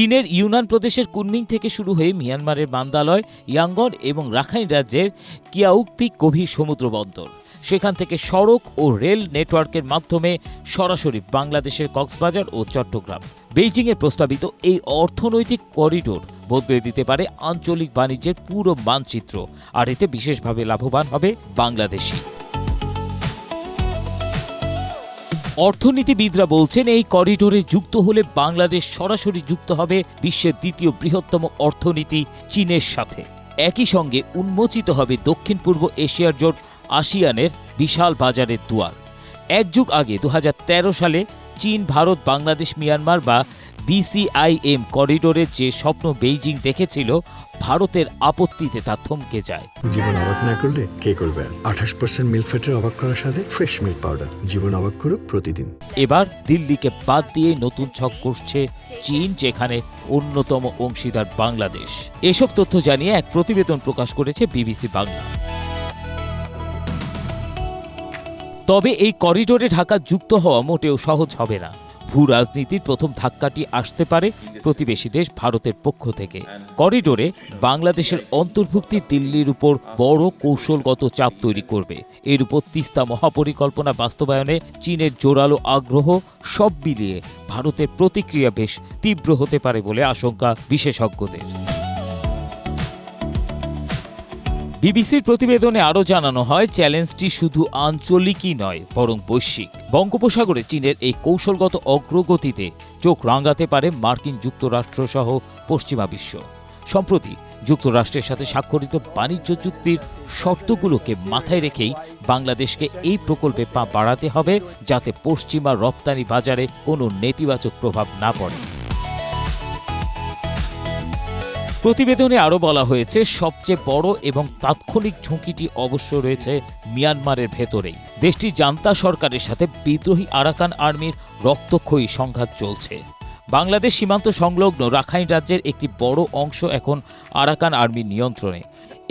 চীনের ইউনান প্রদেশের কুনমিং থেকে শুরু হয়ে মিয়ানমারের মান্দালয়, ইয়াঙ্গন এবং রাখাইন রাজ্যের কিয়াউকপিক গভীর সমুদ্র বন্দর। সেখান থেকে সড়ক ও রেল নেটওয়ার্কের মাধ্যমে সরাসরি বাংলাদেশের কক্সবাজার ও চট্টগ্রাম। বেইজিংয়ের প্রস্তাবিত এই অর্থনৈতিক করিডোর বদলে দিতে পারে আঞ্চলিক বাণিজ্যের পুরো মানচিত্র, আর এতে বিশেষভাবে লাভবান হবে বাংলাদেশি। অর্থনীতিবিদরা বলছেন, এই করিডোরে যুক্ত হলে বাংলাদেশ সরাসরি যুক্ত হবে বিশ্বের দ্বিতীয় বৃহত্তম অর্থনীতি চীনের সাথে। একই সঙ্গে উন্মোচিত হবে দক্ষিণ পূর্ব এশিয়ার জোট আসিয়ানের বিশাল বাজারের দুয়ার। এক যুগ আগে 2013 সালে চীন, ভারত, বাংলাদেশ, মিয়ানমার বা BCIM করিডোরের যে স্বপ্ন বেইজিং দেখেছিল, ভারতের আপত্তিতে তা থমকে যায়। জীবন অবাক না করলে কে করবে? 28% মিল্ক ফ্যাটের অবাক করার সাথে ফ্রেশ মিল্ক পাউডার। জীবন অবাক করুক প্রতিদিন। এবার দিল্লিকে বাদ দিয়ে নতুন ছক কষছে চীন, যেখানে অন্যতম অংশীদার বাংলাদেশ। এসব তথ্য জানিয়ে এক প্রতিবেদন প্রকাশ করেছে BBC বাংলা। তবে এই করিডোরে ঢাকা যুক্ত হওয়া মোটেও সহজ হবে না। ভূ রাজনীতির প্রথম ধাক্কাটি আসতে পারে প্রতিবেশী দেশ ভারতের পক্ষ থেকে। করিডোরে বাংলাদেশের অন্তর্ভুক্তি দিল্লির উপর বড় কৌশলগত চাপ তৈরি করবে। এর উপর তিস্তা মহাপরিকল্পনা বাস্তবায়নে চীনের জোরালো আগ্রহ, সব মিলিয়ে ভারতের প্রতিক্রিয়া বেশ তীব্র হতে পারে বলে আশঙ্কা বিশেষজ্ঞদের। বিবিসির প্রতিবেদনে আরও জানানো হয়, চ্যালেঞ্জটি শুধু আঞ্চলিকই নয়, বরং বৈশ্বিক। বঙ্গোপসাগরে চীনের এই কৌশলগত অগ্রগতিতে চোখ রাঙাতে পারে মার্কিন যুক্তরাষ্ট্র সহ পশ্চিমা বিশ্ব। সম্প্রতি যুক্তরাষ্ট্রের সাথে স্বাক্ষরিত বাণিজ্য চুক্তির শর্তগুলোকে মাথায় রেখেই বাংলাদেশকে এই প্রকল্পে পা বাড়াতে হবে, যাতে পশ্চিমা রপ্তানি বাজারে কোনো নেতিবাচক প্রভাব না পড়ে। প্রতিবেদনে আরও বলা হয়েছে, সবচেয়ে বড় এবং তাৎক্ষণিক ঝুঁকিটি অবশ্য রয়েছে মিয়ানমারের ভেতরেই। দেশটির জান্তা সরকারের সাথে বিদ্রোহী আরাকান আর্মির রক্তক্ষয়ী সংঘাত চলছে। বাংলাদেশ সীমান্ত সংলগ্ন রাখাইন রাজ্যের একটি বড় অংশ এখন আরাকান আর্মির নিয়ন্ত্রণে।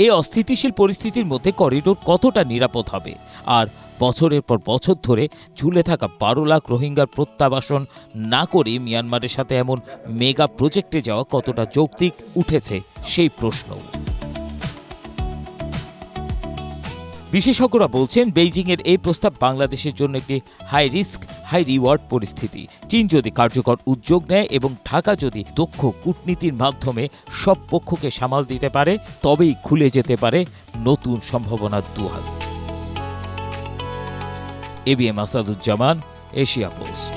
এই অস্থিতিশীল পরিস্থিতির মধ্যে করিডোর কতটা নিরাপদ হবে, আর বছরের পর বছর ধরে ঝুলে থাকা 12 লাখ রোহিঙ্গার প্রত্যাবাসন না করে মিয়ানমারের সাথে এমন মেগা প্রজেক্টে যাওয়া কতটা যৌক্তিক উঠেছে সেই প্রশ্ন। বিশেষজ্ঞরা বলছেন, বেইজিংয়ের এই প্রস্তাব বাংলাদেশের জন্য একটি হাই রিস্ক হাই রিওয়ার্ড পরিস্থিতি। চীন যদি কার্যকর উদ্যোগ নেয় এবং ঢাকা যদি দক্ষ কূটনীতির মাধ্যমে সব পক্ষকে সামাল দিতে পারে, তবেই খুলে যেতে পারে নতুন সম্ভাবনার দুয়ার। ABM Asaduzzaman, Asia post.